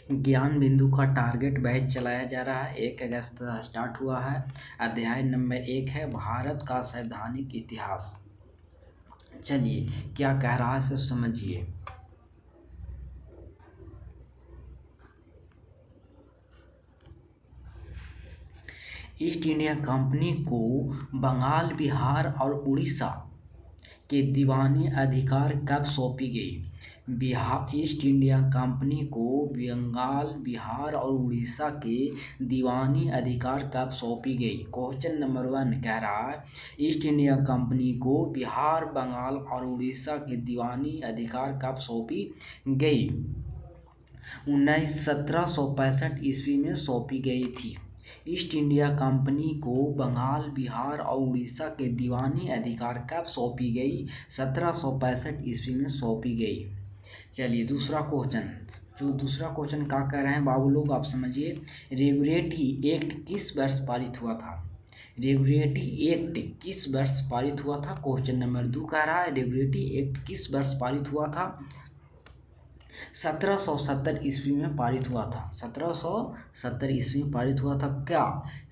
ज्ञान बिंदु का टारगेट बैच चलाया जा रहा है, 1 अगस्त स्टार्ट हुआ है। अध्याय नंबर 1 है भारत का संवैधानिक इतिहास। चलिए क्या कह रहा है इसे समझिए। ईस्ट इंडिया कंपनी को बंगाल, बिहार और उड़ीसा के दीवानी अधिकार कब सौंपी गई? ईस्ट इंडिया कंपनी को बंगाल, बिहार और उड़ीसा के दीवानी अधिकार कब सौंपी गई? क्वेश्चन नंबर 1 कह रहा है ईस्ट इंडिया कंपनी को बिहार, बंगाल और उड़ीसा के दीवानी अधिकार कब सौंपी गई? 1765 ईस्वी में सौंपी गई थी। ईस्ट इंडिया कंपनी को बंगाल, बिहार और उड़ीसा के दीवानी अधिकार कब सौंपी गई? 1765 ईस्वी में सौंपी गई। चलिए दूसरा क्वेश्चन क्या कह रहे हैं बाबू लोग, आप समझिए। रेगुलेटरी एक्ट किस वर्ष पारित हुआ था? रेगुलेटरी एक्ट किस वर्ष पारित हुआ था? क्वेश्चन नंबर 2 कह रहा है रेगुलेटरी एक्ट किस वर्ष पारित हुआ था? 1770 ईस्वी में पारित हुआ था। 1770 ईस्वी में पारित हुआ था। क्या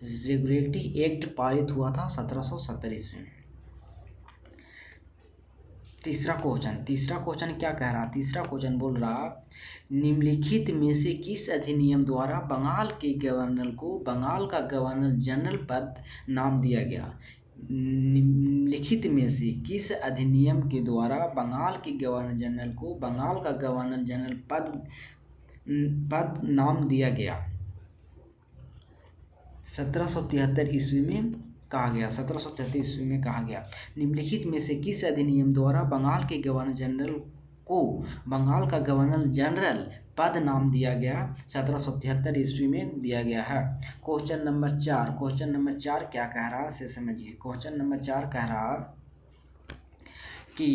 रेगुलेटरी एक्ट पारित हुआ था 1770 ईस्वी में? तीसरा क्वेश्चन क्या कह रहा? तीसरा क्वेश्चन बोल रहा निम्नलिखित में से किस अधिनियम द्वारा बंगाल के गवर्नर को बंगाल का गवर्नर जनरल पद नाम दिया गया? निम्नलिखित में से किस अधिनियम के द्वारा बंगाल के गवर्नर जनरल को बंगाल का गवर्नर जनरल पद नाम दिया गया? 1773 ईस्वी में कहा गया। 1773 ईस्वी में कहा गया। निम्नलिखित में से किस अधिनियम द्वारा बंगाल के गवर्नर जनरल को बंगाल का गवर्नर जनरल पद नाम दिया गया? 1773 ईस्वी में दिया गया है। क्वेश्चन नंबर 4 क्या कह रहा है समझिए। क्वेश्चन नंबर 4 कह रहा कि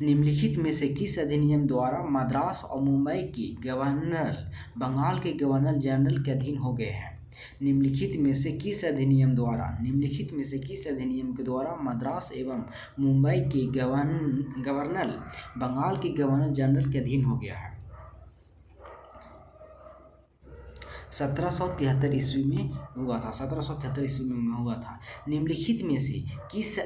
निम्नलिखित में से किस अधिनियम द्वारा मद्रास और मुंबई के गवर्नर बंगाल के गवर्नर जनरल के अधीन हो गए हैं? निम्नलिखित में से किस अधिनियम के द्वारा मद्रास एवं मुंबई के गवर्नर बंगाल के गवर्नर जनरल के अधीन हो गया है? 1773 ईस्वी में हुआ था। 1773 ईस्वी में हुआ था। निम्नलिखित में से किस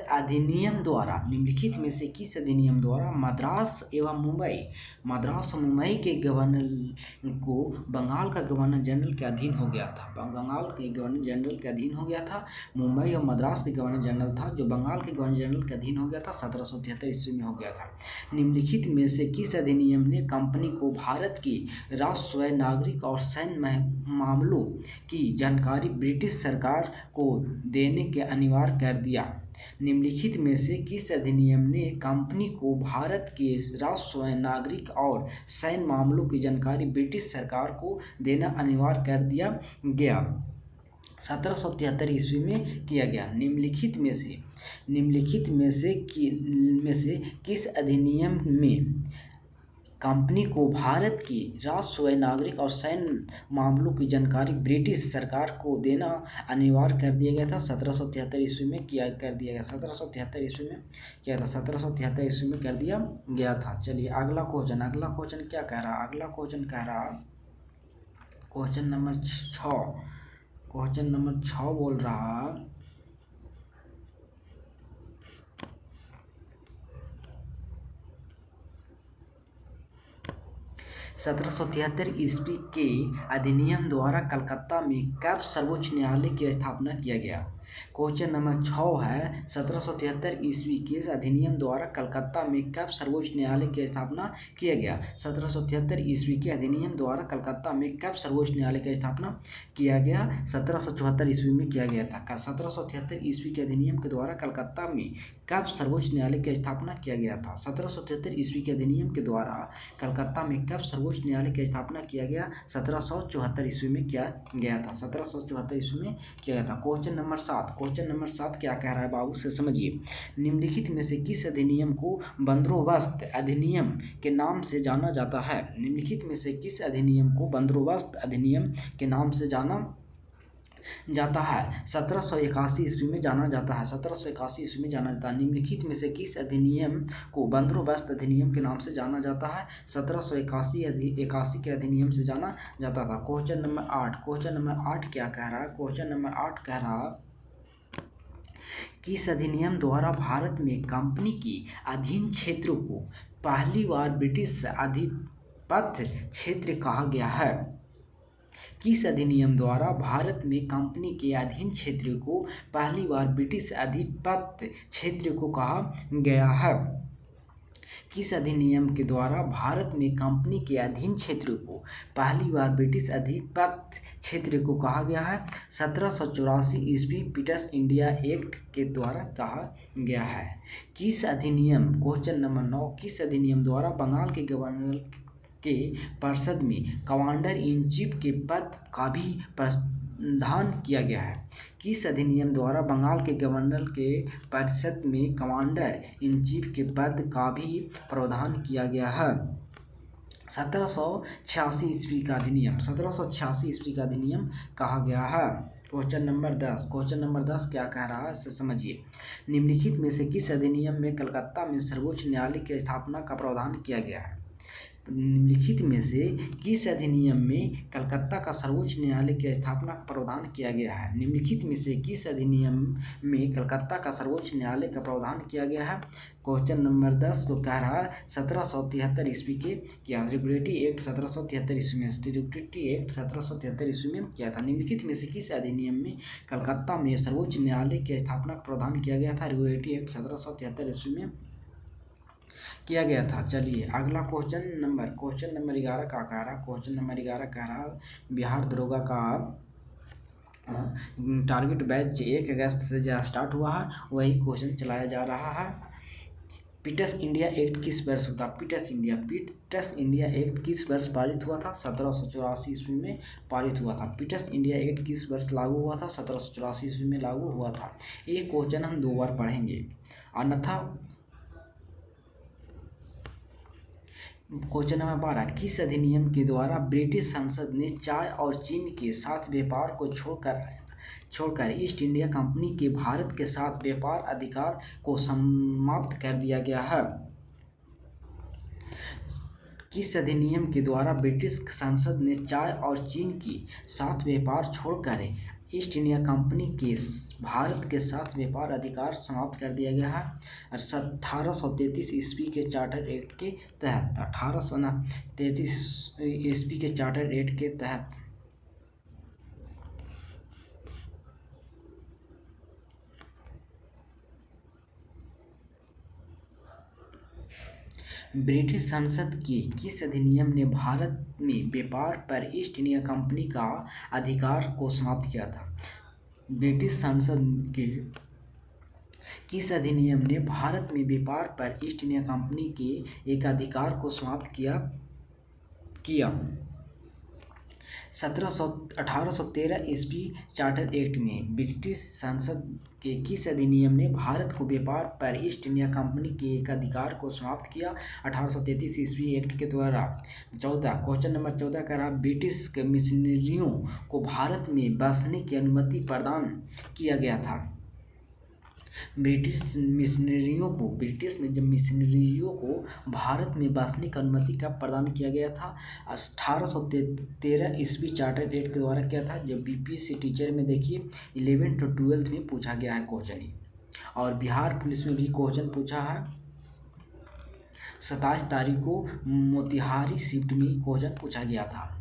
अधिनियम द्वारा मद्रास और मुंबई के गवर्नर को बंगाल का गवर्नर जनरल के अधीन हो गया था? बंगाल के गवर्नर जनरल के अधीन हो गया था। मुंबई और मद्रास के गवर्नर जनरल था जो बंगाल के गवर्नर जनरल के अधीन हो गया था। 1773 ईस्वी में हो गया था। निम्नलिखित में से किस अधिनियम ने कंपनी को भारत की राजस्व, नागरिक और सैन्य मामलों की जानकारी ब्रिटिश सरकार को देने के अनिवार्य कर दिया? निम्नलिखित में से किस अधिनियम ने कंपनी को भारत के राजस्व, नागरिक और सैन्य मामलों की जानकारी ब्रिटिश सरकार को देना अनिवार्य कर दिया गया? 1773 ईस्वी में किया गया। निम्नलिखित में से किस अधिनियम में कंपनी को भारत की राजस्व, नागरिक और सैन्य मामलों की जानकारी ब्रिटिश सरकार को देना अनिवार्य कर दिया गया था? 1773 ईस्वी में कर दिया गया। 1773 ईस्वी में किया था। 1773 ईस्वी में कर दिया गया था। चलिए अगला क्वेश्चन क्या कह रहा? अगला क्वेश्चन कह रहा क्वेश्चन नंबर 6 बोल रहा 1773 ईस्वी के अधिनियम द्वारा कलकत्ता में कब सर्वोच्च न्यायालय की स्थापना किया गया? क्वेश्चन नंबर 6 है 1773 ईस्वी के अधिनियम द्वारा कलकत्ता में कब सर्वोच्च न्यायालय की स्थापना किया गया? 1773 ईस्वी के अधिनियम द्वारा कलकत्ता में कब सर्वोच्च न्यायालय की स्थापना किया गया? 1774 ईस्वी में किया गया था। 1773 ईस्वी के अधिनियम के द्वारा कलकत्ता में कब सर्वोच्च न्यायालय की स्थापना किया गया था? 1773 ईस्वी के अधिनियम के द्वारा कलकत्ता में कब सर्वोच्च न्यायालय की स्थापना किया गया? 1774 ईस्वी में किया गया था। 1774 ईस्वी में किया गया था। क्वेश्चन नंबर 7 क्या कह रहा है बाबू से समझिए। निम्नलिखित में से किस अधिनियम को बंदोबस्त अधिनियम के नाम से जाना जाता है? निम्नलिखित में से किस अधिनियम को बंदोबस्त अधिनियम के नाम से जाना जाता है 1781 ईस्वी में जाना जाता है 1781 ईस्वी में जाना जाता है। निम्नलिखित में से किस अधिनियम को बंदोबस्त अधिनियम के नाम से जाना जाता है? 1781 के अधिनियम से जाना जाता था। क्वेश्चन नंबर 8 क्या कह रहा है? क्वेश्चन नंबर 8 कह रहा है किस अधिनियम द्वारा भारत में कंपनी के अधीन क्षेत्रों को पहली बार ब्रिटिश आधिपत्य क्षेत्र कहा गया है? किस अधिनियम द्वारा भारत में कंपनी के अधीन क्षेत्र को पहली बार ब्रिटिश आधिपत्य क्षेत्र को कहा गया है? किस अधिनियम के द्वारा भारत में कंपनी के अधीन क्षेत्र को पहली बार ब्रिटिश आधिपत्य क्षेत्र को कहा गया है? 1784 ईस्वी ब्रिटिश इंडिया एक्ट के द्वारा कहा गया है। किस अधिनियम क्वेश्चन नंबर 9 किस अधिनियम द्वारा बंगाल के गवर्नर के परिषद में कमांडर इन चीफ के पद का भी प्रावधान किया गया है? किस अधिनियम द्वारा बंगाल के गवर्नर के परिषद में कमांडर इन चीफ के पद का भी प्रावधान किया गया है? 1786 ईस्वी का अधिनियम 1786 ईस्वी का अधिनियम कहा गया है। क्वेश्चन नंबर 10 क्या कह रहा है इसे समझिए। निम्नलिखित में से किस अधिनियम में कलकत्ता में सर्वोच्च न्यायालय की स्थापना का प्रावधान किया गया है? निम्नलिखित में से किस अधिनियम में कलकत्ता का सर्वोच्च न्यायालय की स्थापना का प्रावधान किया गया है? निम्नलिखित में से किस अधिनियम में कलकत्ता का सर्वोच्च न्यायालय का प्रावधान किया गया है? क्वेश्चन नंबर 10 को कह रहा है 1773 ईस्वी के क्या रेगुलेटरी एक्ट 1773 ईस्वी में 1773 ईस्वी में किया था। निम्नलिखित में से किस अधिनियम में कलकत्ता में सर्वोच्च न्यायालय की स्थापना का प्रावधान किया गया था? रेगुलेटरी एक्ट 1773 ईस्वी में किया गया था। चलिए अगला क्वेश्चन नंबर 11 का कह रहा क्वेश्चन नंबर 11 कह रहा बिहार दरोगा का टारगेट बैच 1 अगस्त से जो स्टार्ट हुआ है वही क्वेश्चन चलाया जा रहा है। ब्रिटिश इंडिया एक्ट किस वर्ष हुआ? ब्रिटिश इंडिया एक्ट किस वर्ष पारित हुआ था? 1784 ईस्वी में पारित हुआ था। ब्रिटिश इंडिया एक्ट किस वर्ष लागू हुआ था? 1784 ईस्वी में लागू हुआ था। ये क्वेश्चन हम 2 बार पढ़ेंगे अन्यथा। क्वेश्चन नंबर 12 किस अधिनियम के द्वारा ब्रिटिश संसद ने चाय और चीनी के साथ व्यापार को छोड़कर ईस्ट इंडिया कंपनी के भारत के साथ व्यापार अधिकार को समाप्त कर दिया गया है? किस अधिनियम के द्वारा ब्रिटिश संसद ने चाय और चीनी के साथ व्यापार छोड़कर ईस्ट इंडिया कंपनी के भारत के साथ व्यापार अधिकार समाप्त कर दिया गया है? 1833 ईस्वी के चार्टर एक्ट के तहत 1833 ईस्वी के चार्टर एक्ट के तहत ब्रिटिश संसद के किस अधिनियम ने भारत में व्यापार पर ईस्ट इंडिया कंपनी का अधिकार को समाप्त किया था? ब्रिटिश संसद के किस अधिनियम ने भारत में व्यापार पर ईस्ट इंडिया कंपनी के एक अधिकार को समाप्त किया? 1813 ईस्वी चार्टर एक्ट में ब्रिटिश संसद के किस अधिनियम ने भारत को व्यापार पर ईस्ट इंडिया कंपनी के एक अधिकार को समाप्त किया? 1833 ईस्वी एक्ट के द्वारा। 14 क्वेश्चन नंबर 14 का रहा ब्रिटिश मिशनरियों को भारत में बसने की अनुमति प्रदान किया गया था? ब्रिटिश मिशनरियों को भारत में बसने की अनुमति कब प्रदान किया गया था? 1813 ईस्वी चार्टर एक्ट के द्वारा किया था। जब बीपीएससी टीचर में देखिए 11 to 12 में पूछा गया है क्वेश्चन ही, और बिहार पुलिस में भी क्वेश्चन पूछा है। 27 तारीख को मोतिहारी शिफ्ट में क्वेश्चन पूछा गया था।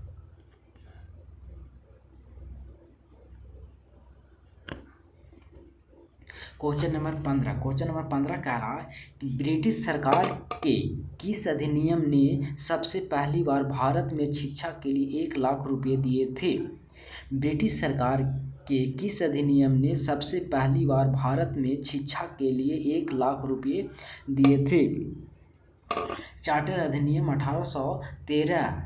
क्वेश्चन नंबर 15 कह रहा है कि ब्रिटिश सरकार के किस अधिनियम ने सबसे पहली बार भारत में शिक्षा के लिए 1 लाख रुपए दिए थे? ब्रिटिश सरकार के किस अधिनियम ने सबसे पहली बार भारत में शिक्षा के लिए 1 लाख रुपए दिए थे? चार्टर अधिनियम 1813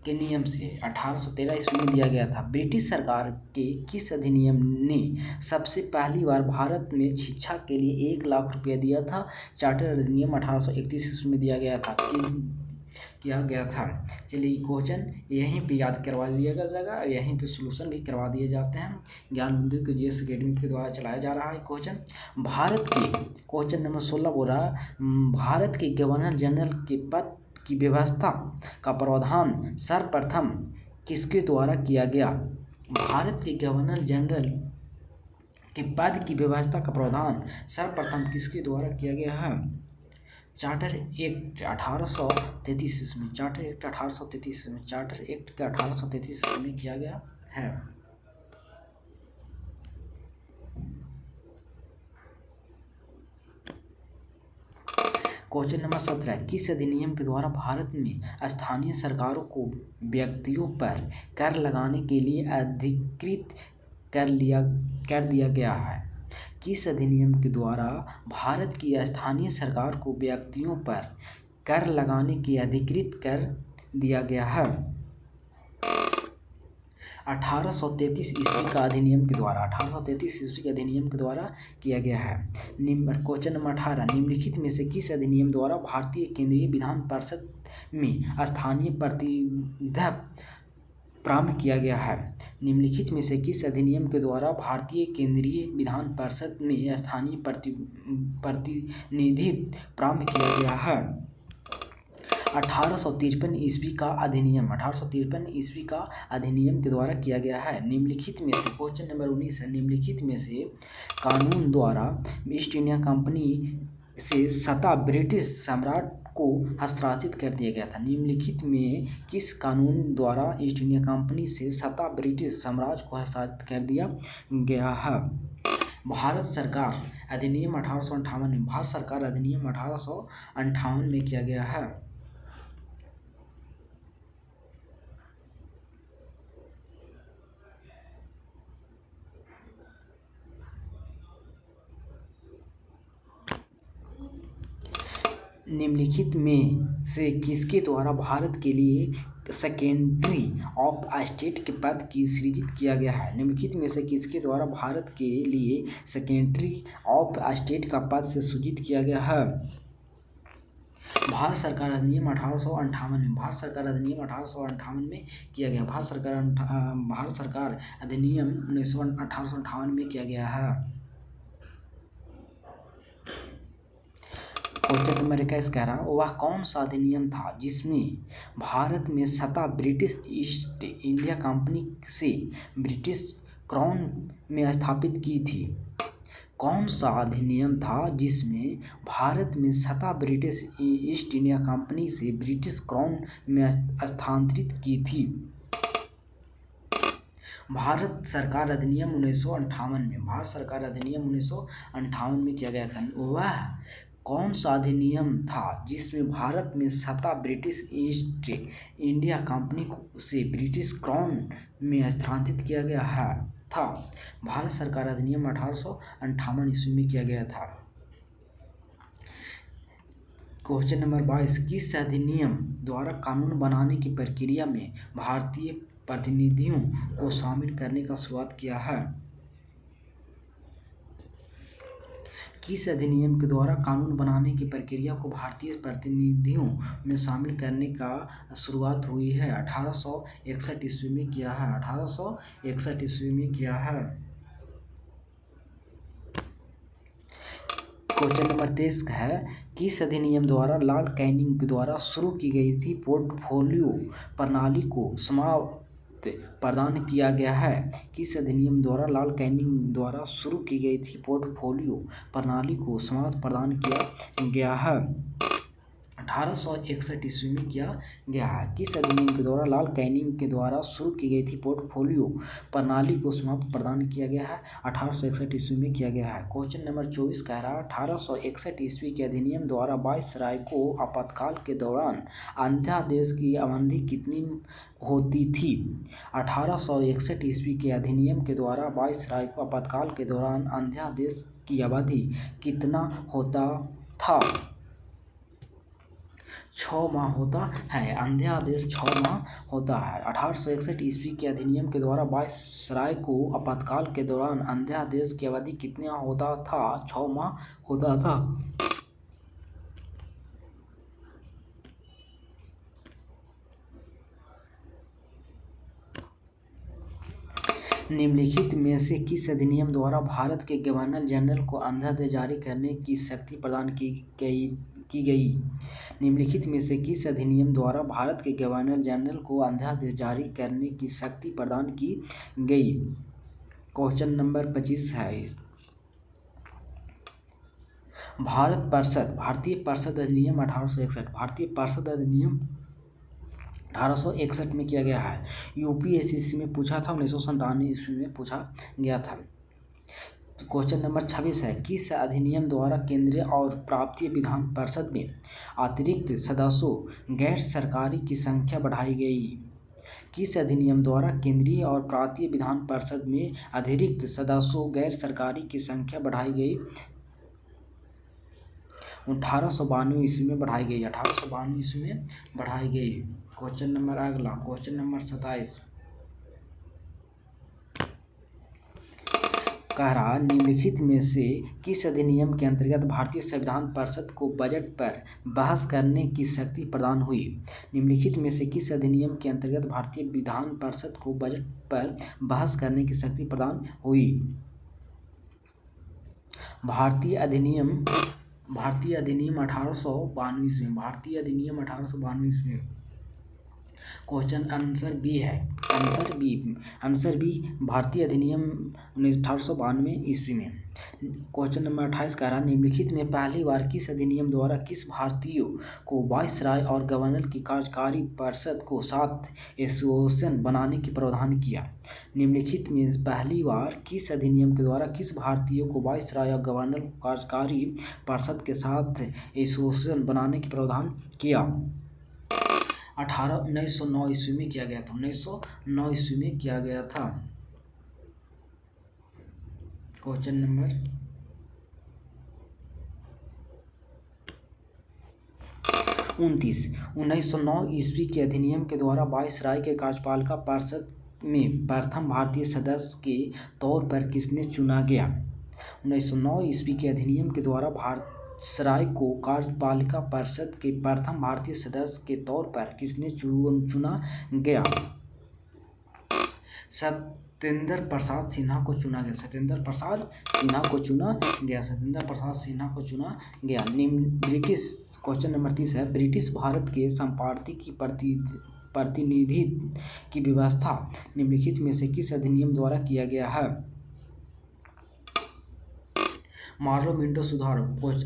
के नियम से 1813 ईस्वी में दिया गया था। ब्रिटिश सरकार के किस अधिनियम ने सबसे पहली बार भारत में शिक्षा के लिए 1 लाख रुपया दिया था? चार्टर अधिनियम 1831 ईस्वी में दिया गया था। किया गया था। चलिए क्वेश्चन यहीं पे याद करवा दिया जाएगा, यहीं पे सॉल्यूशन भी करवा दिए जाते हैं। ज्ञान बिंदु को जीएस अकेडमी के द्वारा चलाया जा रहा है क्वेश्चन। भारत के क्वेश्चन नंबर 16 बोल रहा है, भारत के गवर्नर जनरल के पद की व्यवस्था का प्रावधान सर्वप्रथम किसके द्वारा किया गया? भारत के गवर्नर जनरल के पद की व्यवस्था का प्रावधान सर्वप्रथम किसके द्वारा किया गया है? चार्टर एक्ट 1833 ईस्वी, चार्टर एक्ट 1833 में, चार्टर एक्ट का 1833 ईस्वी में किया गया है। क्वेश्चन नंबर 17, किस अधिनियम के द्वारा भारत में स्थानीय सरकारों को व्यक्तियों पर कर लगाने के लिए अधिकृत कर दिया गया है? किस अधिनियम के द्वारा भारत की स्थानीय सरकार को व्यक्तियों पर कर लगाने की अधिकृत कर दिया गया है? 1833 ईस्वी का अधिनियम के द्वारा, 1833 ईस्वी के अधिनियम के द्वारा किया गया है। क्वेश्चन नंबर 18, निम्नलिखित में से किस अधिनियम द्वारा भारतीय केंद्रीय विधान परिषद में स्थानीय प्रतिनिधित्व प्रारंभ किया गया है? निम्नलिखित में से किस अधिनियम के द्वारा भारतीय केंद्रीय विधान परिषद में स्थानीय प्रतिनिधित्व प्रारंभ किया गया है? 1853 ईस्वी का अधिनियम, 1853 ईस्वी का अधिनियम के द्वारा किया गया है। निम्नलिखित में से क्वेश्चन नंबर 19 है, निम्नलिखित में से कानून द्वारा ईस्ट इंडिया कंपनी से सत्ता ब्रिटिश सम्राट को हस्तांतरित कर दिया गया था? निम्नलिखित में किस कानून द्वारा ईस्ट इंडिया कंपनी से सत्ता ब्रिटिश साम्राज्य को हस्तांतरित कर दिया गया है? भारत सरकार अधिनियम 1858 में, भारत सरकार अधिनियम 1858 में किया गया है। निम्नलिखित में से किसके द्वारा भारत के लिए सेक्रेटरी ऑफ स्टेट के पद की सृजित किया गया है? निम्नलिखित में से किसके द्वारा भारत के लिए सेक्रेटरी ऑफ स्टेट का पद से सृजित किया गया है? भारत सरकार अधिनियम 1858 में, भारत सरकार अधिनियम 1858 में किया गया। भारत सरकार अधिनियम 1858 में किया गया है। क्वेश्चन नंबर 21 कह रहा वह कौन सा अधिनियम था जिसमें भारत में सत्ता ब्रिटिश ईस्ट इंडिया कंपनी से ब्रिटिश क्राउन में स्थापित की थी? कौन सा अधिनियम था जिसमें भारत में सत्ता ब्रिटिश ईस्ट इंडिया कंपनी से ब्रिटिश क्राउन में स्थानांतरित की थी? भारत सरकार अधिनियम 1958 में, भारत सरकार अधिनियम 1958 में किया गया था। वह कौन सा अधिनियम था जिसमें भारत में सत्ता ब्रिटिश ईस्ट इंडिया कंपनी से ब्रिटिश क्राउन में स्थानांतरित किया गया है था? भारत सरकार अधिनियम 1858 ईस्वी में किया गया था। क्वेश्चन नंबर 22, किस अधिनियम द्वारा कानून बनाने की प्रक्रिया में भारतीय प्रतिनिधियों को शामिल करने का शुरुआत किया है? किस अधिनियम के द्वारा कानून बनाने की प्रक्रिया को भारतीय प्रतिनिधियों में शामिल करने का शुरुआत हुई है? 1861 ईस्वी में किया है, 1861 ईस्वी में किया है। क्वेश्चन नंबर 23 है, किस अधिनियम द्वारा लॉर्ड कैनिंग द्वारा शुरू की गई थी पोर्टफोलियो प्रणाली को समाप्त प्रदान किया गया है? किस अधिनियम द्वारा लॉर्ड कैनिंग द्वारा शुरू की गई थी पोर्टफोलियो प्रणाली को समाप्त प्रदान किया गया है? 1861 ईस्वी में किया गया है। किस अधिनियम के द्वारा लॉर्ड कैनिंग के द्वारा शुरू की गई थी पोर्टफोलियो प्रणाली को समाप्त प्रदान किया गया है? 1861 ईस्वी में किया गया है। क्वेश्चन नंबर 24 कह रहा है 1861 ईस्वी के अधिनियम द्वारा वायसराय को आपातकाल के दौरान अध्यादेश की अवधि कितनी होती थी? 1861 ईस्वी के अधिनियम के द्वारा वायसराय को आपातकाल के दौरान अध्यादेश की अवधि कितना होता था? 6 माह होता है। अध्यादेश 6 माह होता है। 1861 ईस्वी के अधिनियम के द्वारा वायसराय को आपातकाल के दौरान अध्यादेश की अवधि कितना होता था? 6 माह होता था। निम्नलिखित में से किस अधिनियम द्वारा भारत के गवर्नर जनरल को अंततः जारी करने की शक्ति प्रदान की गई? निम्नलिखित में से किस अधिनियम द्वारा भारत के गवर्नर जनरल को अंततः जारी करने की शक्ति प्रदान की गई? क्वेश्चन नंबर 25 है। भारतीय परिषद अधिनियम 1861। भारतीय परिषद अधिनियम 1861 में किया गया है। यूपीएससी में पूछा था, 1997 ईस्वी में पूछा गया था। क्वेश्चन नंबर 26 है। किस अधिनियम द्वारा केंद्रीय और प्रांतीय विधान परिषद में अतिरिक्त सदस्यों गैर सरकारी की संख्या बढ़ाई गई? किस अधिनियम द्वारा केंद्रीय और प्रांतीय विधान परिषद में अतिरिक्त सदस्यों गैर सरकारी की संख्या बढ़ाई गई? 1892 ईस्वी में बढ़ाई गई। 1892 ईस्वी में बढ़ाई गई। क्वेश्चन नंबर अगला, क्वेश्चन नंबर 27 कह रहा, निम्नलिखित में से किस अधिनियम के अंतर्गत भारतीय संविधान परिषद को बजट पर बहस करने की शक्ति प्रदान हुई? निम्नलिखित में से किस अधिनियम के अंतर्गत भारतीय विधान परिषद को बजट पर बहस करने की शक्ति प्रदान हुई? भारतीय अधिनियम 1892 ईस्वी में। भारतीय अधिनियम 1892 ईस्वी में। क्वेश्चन आंसर बी है। आंसर बी भारतीय अधिनियम 1892 ईस्वी में। क्वेश्चन नंबर 28 कह रहा, निम्नलिखित में पहली बार किस अधिनियम द्वारा किस भारतीय को वाइसराय और गवर्नर की कार्यकारी परिषद को साथ एसोसिएशन बनाने की प्रावधान किया? निम्नलिखित में पहली बार किस अधिनियम के द्वारा किस भारतीय को वाइसराय और गवर्नर को कार्यकारी परिषद के साथ एसोसिएशन बनाने की प्रावधान किया? 1909 ईस्वी में किया गया था। 1909 ईस्वी में किया गया था। Question number 29। 1909 ईस्वी के अधिनियम के द्वारा वाइसराय के कार्यपालिका परिषद में प्रथम भारतीय सदस्य के तौर पर किसने चुना गया? 1909 ईस्वी के अधिनियम के द्वारा वाइसराय को कार्यपालिका परिषद के प्रथम भारतीय सदस्य के तौर पर किसने चुना गया? सत्येंद्र प्रसाद सिन्हा को चुना गया। सत्येंद्र प्रसाद सिन्हा को चुना गया। सत्येंद्र प्रसाद सिन्हा को चुना गया। ब्रिटिश, क्वेश्चन नंबर 30 है। ब्रिटिश भारत के संपादकीय की प्रतिनिधित्व की व्यवस्था निम्नलिखित में से किस अधिनियम द्वारा किया गया है? मार्लो मिंटो सुधार।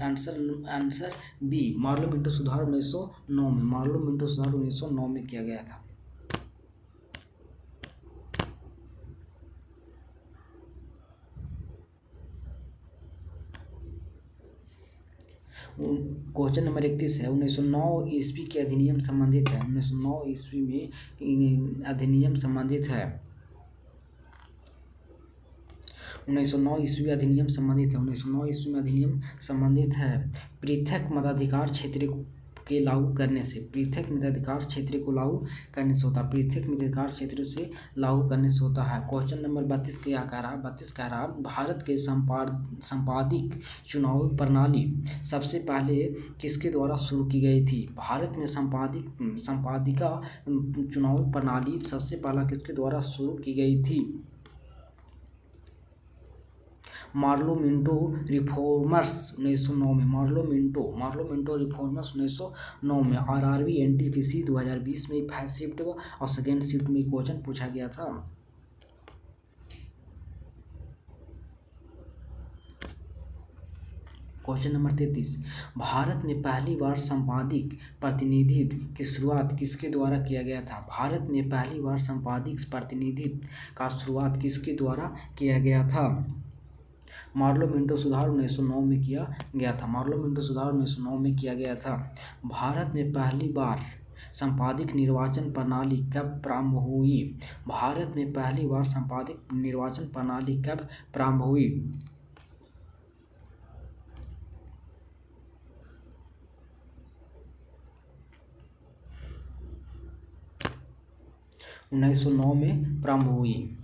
आंसर बी मार्लो मिंटो सुधार 1909 में। मार्लो मिंटो सुधार 1909 में किया गया था। क्वेश्चन नंबर 31 है। 1909 ईस्वी के अधिनियम संबंधित है। 1909 ईस्वी में अधिनियम संबंधित है। 1909 ईस्वी अधिनियम संबंधित है। 1909 ईस्वी में अधिनियम संबंधित है। पृथक मताधिकार क्षेत्र के लागू करने से, पृथक मताधिकार क्षेत्र को लागू करने से होता है। पृथक मताधिकार क्षेत्र से लागू करने से होता है। क्वेश्चन नंबर 32 क्या कह रहा है? 32 कह रहा है, भारत के संपादिक चुनावी प्रणाली सबसे पहले किसके द्वारा शुरू की गई थी? भारत में संपादिका चुनावी प्रणाली सबसे पहला किसके द्वारा शुरू की गई थी? मार्लो मिंटो रिफॉर्मर्स 1909 में। मार्लो मिंटो रिफॉर्मर्स 1909 में। आरआरबी एनटीपीसी 2020 में फर्स्ट शिफ्ट और सेकेंड शिफ्ट में क्वेश्चन पूछा गया था। Question number 33। भारत में पहली बार संपादिक प्रतिनिधित्व की शुरुआत किसके द्वारा किया गया था? भारत में पहली बार संपादिक प्रतिनिधित्व का शुरुआत किसके द्वारा किया गया था? मार्लो मिंटो सुधार 1909 में किया गया था। मार्लो मिंटो सुधार 1909 में किया गया था। भारत में पहली बार संपादिक निर्वाचन प्रणाली कब प्रारंभ हुई? भारत में पहली बार संपादिक निर्वाचन प्रणाली कब प्रारंभ हुई? 1909 में प्रारंभ हुई।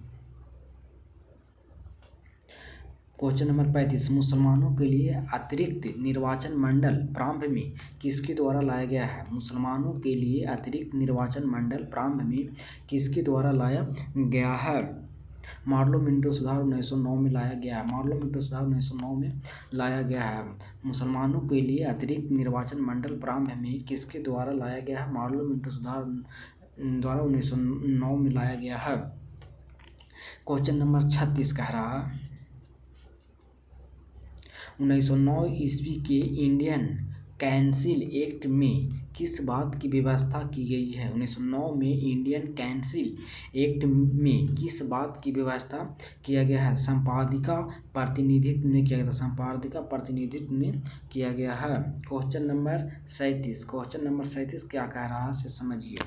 Question number 35। मुसलमानों के लिए अतिरिक्त निर्वाचन मंडल प्रारंभ में किसके द्वारा लाया गया है? मुसलमानों के लिए अतिरिक्त निर्वाचन मंडल प्रारंभ में किसके द्वारा लाया गया है? मॉडलो मिंटो सुधार 1909 में लाया गया है। मॉडलो मिंटो सुधार 1909 में लाया गया है। मुसलमानों के लिए अतिरिक्त निर्वाचन मंडल प्रारंभ में किसके द्वारा लाया गया है? मॉडलो मिंटो सुधार द्वारा 1909 में लाया गया है। क्वेश्चन नंबर 36 कह रहा है 1909 ईस्वी के इंडियन कैंसिल एक्ट में किस बात की व्यवस्था की गई है? 1909 में इंडियन कैंसिल एक्ट में किस बात की व्यवस्था किया गया है? संपादिका प्रतिनिधित्व में किया गया था। संपादिका प्रतिनिधित्व में किया गया है। क्वेश्चन नंबर 37 क्या कह रहा है से समझिए।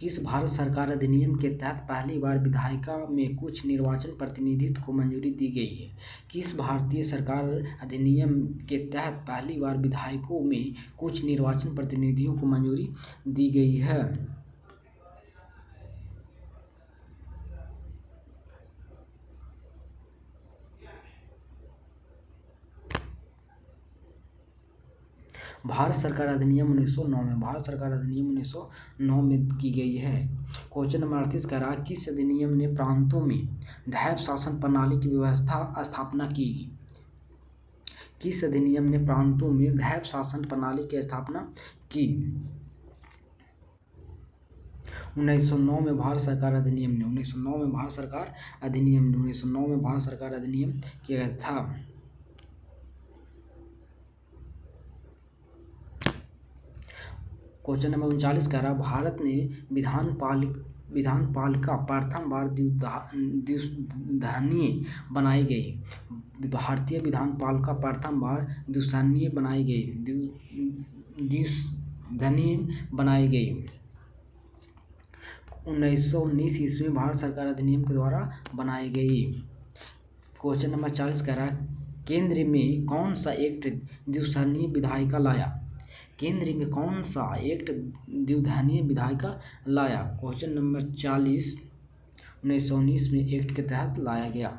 किस भारत सरकार अधिनियम के तहत पहली बार विधायिका में कुछ निर्वाचन प्रतिनिधित्व को मंजूरी दी गई है? किस भारतीय सरकार अधिनियम के तहत पहली बार विधायकों में कुछ निर्वाचन प्रतिनिधियों को मंजूरी दी गई है? भारत सरकार अधिनियम 1909 में। भारत सरकार अधिनियम 1909 में की गई है। क्वेश्चन नंबर 38 कह रहा है किस अधिनियम ने प्रांतों में दैव शासन प्रणाली की व्यवस्था स्थापना की? किस अधिनियम ने प्रांतों में दैव शासन प्रणाली की स्थापना की? 1909 में भारत सरकार अधिनियम ने 1909 में भारत सरकार अधिनियम 1909 में भारत सरकार अधिनियम किया गया था। क्वेश्चन नंबर 39 कह रहा भारत ने विधानपालिका प्रथम बार द्विसदनीय बनाई गई। भारतीय विधानपालिका प्रथम बार द्विसदनीय बनाई गई 1919 ईस्वी में भारत सरकार अधिनियम के द्वारा बनाई गई। क्वेश्चन नंबर 40 कह रहा है केंद्र में कौन सा एक्ट द्विसदनीय विधायिका लाया? केंद्र में कौन सा एक्ट द्विसदनीय विधायिका लाया? क्वेश्चन नंबर 40 1919 में एक्ट के तहत लाया गया।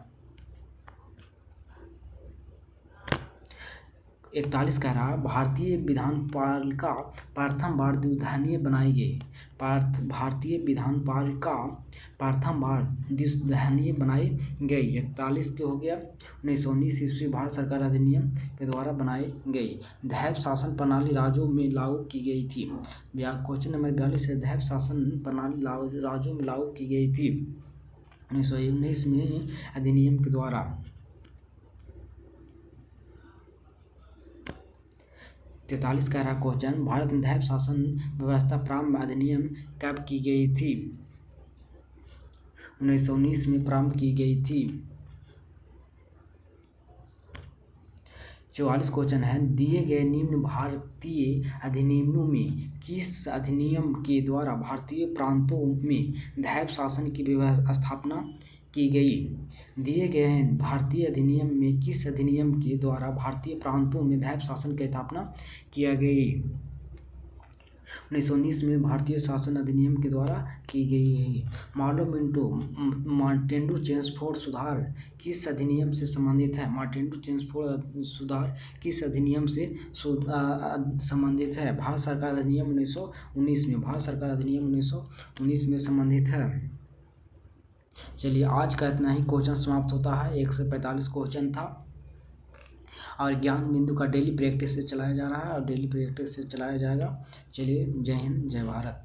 41 कह रहा भारतीय विधानपालिका प्रथम बार द्विसदनीय बनाई गई। भारतीय विधानपालिका प्रथम बार द्विसदनीय बनाई गई। 41 के हो गया 1919 ईस्वी भारत सरकार अधिनियम के द्वारा बनाई गई। दैव शासन प्रणाली राज्यों में लागू की गई थी। क्वेश्चन नंबर 42 है दैव शासन प्रणाली राज्यों में लागू की गई थी 1919 में अधिनियम के द्वारा। 43 कह रहा क्वेश्चन भारत में दैव शासन व्यवस्था प्रारंभ अधिनियम कब की गई थी? 1919 में प्रारंभ की गई थी। 44 क्वेश्चन है दिए गए निम्न भारतीय अधिनियमों में किस अधिनियम के द्वारा भारतीय प्रांतों में दैव शासन की स्थापना की गई? दिए गए भारतीय अधिनियम में किस अधिनियम के द्वारा भारतीय प्रांतों में दैव शासन की स्थापना किया गई? 1919 में भारतीय शासन अधिनियम के द्वारा की गई है। मार्टेंडो चेम्सफोर्ड सुधार किस अधिनियम से संबंधित है? मार्टेंडो चेम्सफोर्ड सुधार किस अधिनियम से संबंधित है? भारत सरकार अधिनियम 1919 में। भारत सरकार अधिनियम 1919 में संबंधित है। चलिए आज का इतना ही क्वेश्चन समाप्त होता है। 1 से 45 क्वेश्चन था और ज्ञान बिंदु का डेली प्रैक्टिस से चलाया जा रहा है और डेली प्रैक्टिस से चलाया जाएगा। चलिए जय हिंद जय भारत।